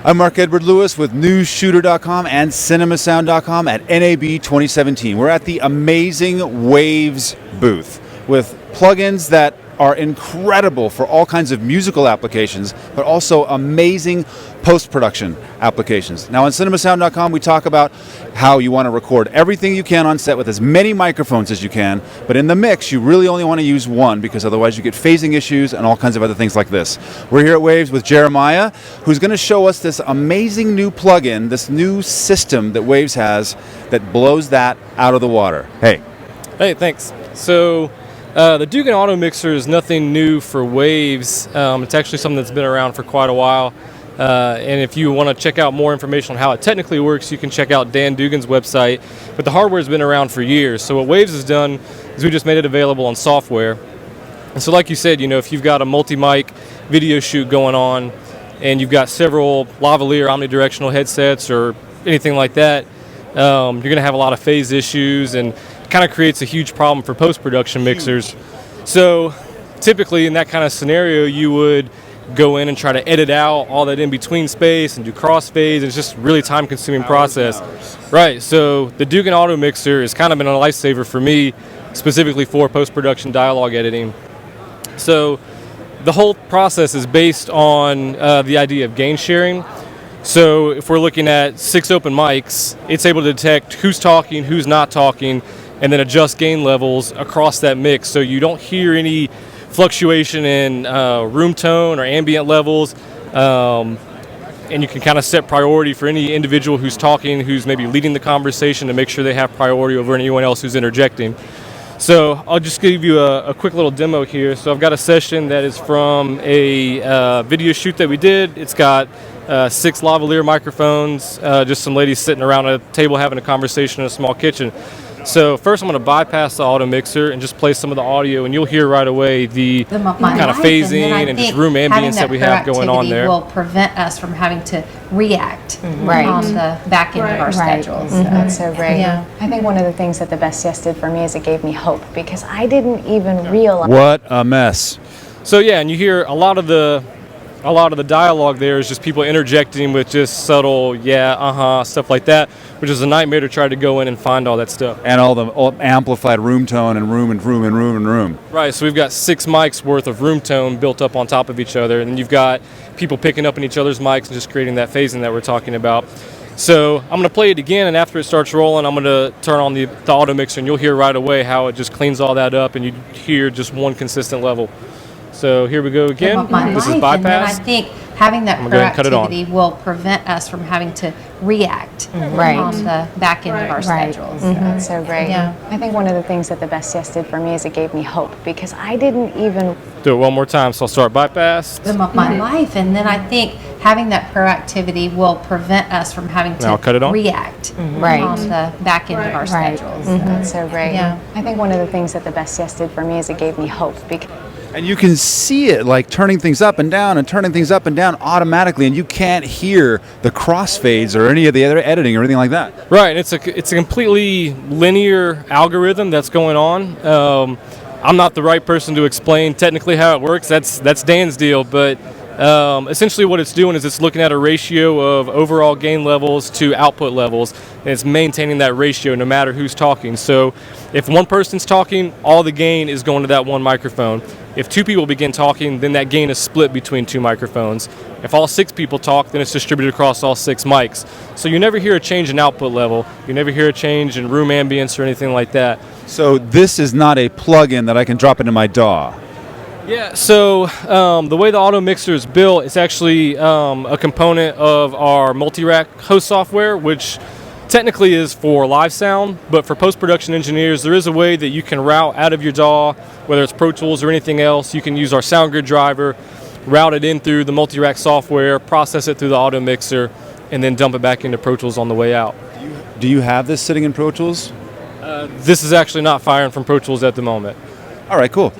I'm Mark Edward Lewis with NewsShooter.com and CinemaSound.com at NAB 2017. We're at the amazing Waves booth with plugins that are incredible for all kinds of musical applications, but also amazing post-production applications. Now on CinemaSound.com we talk about how you want to record everything you can on set with as many microphones as you can, but in the mix you really only want to use one because otherwise you get phasing issues and all kinds of other things like this. We're here at Waves with Jeremiah, who's going to show us this amazing new plugin, this new system that Waves has that blows that out of the water. Hey, thanks. So the Dugan AutoMixer is nothing new for Waves. It's actually something that's been around for quite a while. And if you want to check out more information on how it technically works, you can check out Dan Dugan's website. But the hardware's been around for years. So what Waves has done is we just made it available on software. And so like you said, if you've got a multi-mic video shoot going on and you've got several lavalier omnidirectional headsets or anything like that, you're going to have a lot of phase issues and kind of creates a huge problem for post-production mixers. So typically in that kind of scenario you would go in and try to edit out all that in-between space and do crossfades. It's just a really time-consuming process. Right, so the Dugan AutoMixer has kind of been a lifesaver for me, specifically for post-production dialogue editing. So the whole process is based on the idea of gain sharing. So if we're looking at 6 open mics, it's able to detect who's talking, who's not talking, and then adjust gain levels across that mix so you don't hear any fluctuation in room tone or ambient levels, and you can kind of set priority for any individual who's talking, who's maybe leading the conversation, to make sure they have priority over anyone else who's interjecting. So I'll just give you a quick little demo here. So I've got a session that is from a video shoot that we did. It's got 6 lavalier microphones, just some ladies sitting around a table having a conversation in a small kitchen. So first I'm going to bypass the AutoMixer and just play some of the audio, and you'll hear right away the kind of phasing and just room ambience that we have going on there. Will prevent us from having to react on the back end of our schedules. That's so great. Yeah. I think one of the things that the best yes did for me is it gave me hope, because I didn't even realize. What a mess. So yeah, and you hear a lot of the dialogue there is just people interjecting with just subtle stuff like that, which is a nightmare to try to go in and find all that stuff. And all the amplified room tone and room and room and room and room. Right, so we've got 6 mics worth of room tone built up on top of each other, and then you've got people picking up in each other's mics and just creating that phasing that we're talking about. So I'm going to play it again, and after it starts rolling, I'm going to turn on the AutoMixer, and you'll hear right away how it just cleans all that up, and you hear just one consistent level. So here we go again. This is bypass. I think having that proactivity will prevent us from having to react on the back end of our schedules. That's so great. Yeah. I think one of the things that the best yes did for me is it gave me hope, because I didn't even. Do it one more time. So I'll start bypass. Of my life, and then I think having that proactivity will prevent us from having to react on the back end of our schedules. That's so great. Yeah. I think one of the things that the best yes did for me is it gave me hope, because. And you can see it like turning things up and down and turning things up and down automatically, and you can't hear the crossfades or any of the other editing or anything like that. Right, it's a completely linear algorithm that's going on. I'm not the right person to explain technically how it works. That's Dan's deal, but essentially what it's doing is it's looking at a ratio of overall gain levels to output levels, and it's maintaining that ratio no matter who's talking. So if one person's talking, all the gain is going to that one microphone. If 2 people begin talking, then that gain is split between 2 microphones. If all 6 people talk, then it's distributed across all 6 mics. So you never hear a change in output level. You never hear a change in room ambience or anything like that. So this is not a plug-in that I can drop into my DAW. Yeah, so the way the AutoMixer is built, it's actually a component of our multi-rack host software, which technically is for live sound, but for post-production engineers, there is a way that you can route out of your DAW, whether it's Pro Tools or anything else. You can use our SoundGrid driver, route it in through the multi-rack software, process it through the AutoMixer, and then dump it back into Pro Tools on the way out. Do you have this sitting in Pro Tools? This is actually not firing from Pro Tools at the moment. All right, cool.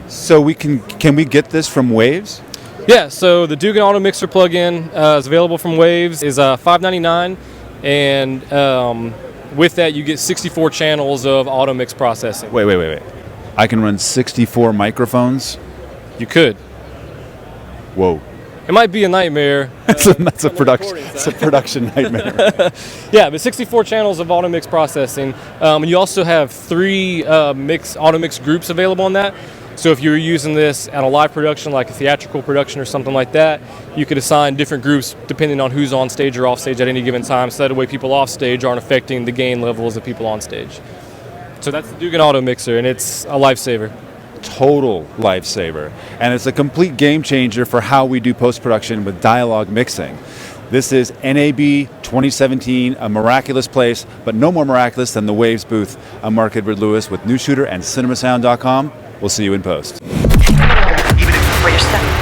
So can we get this from Waves? Yeah, so the Dugan AutoMixer plugin is available from Waves, is $5.99. And with that, you get 64 channels of auto mix processing. Wait. I can run 64 microphones? You could. Whoa. It might be a nightmare. That's a production nightmare. Yeah, but 64 channels of auto mix processing. And you also have 3 auto mix groups available on that. So if you're using this at a live production, like a theatrical production or something like that, you could assign different groups depending on who's on stage or off stage at any given time, so that way people off stage aren't affecting the gain levels of people on stage. So that's the Dugan AutoMixer, and it's a lifesaver. Total lifesaver. And it's a complete game changer for how we do post-production with dialogue mixing. This is NAB 2017, a miraculous place, but no more miraculous than the Waves booth. I'm Mark Edward Lewis with NewsShooter and CinemaSound.com. We'll see you in post. Even if you're stuck.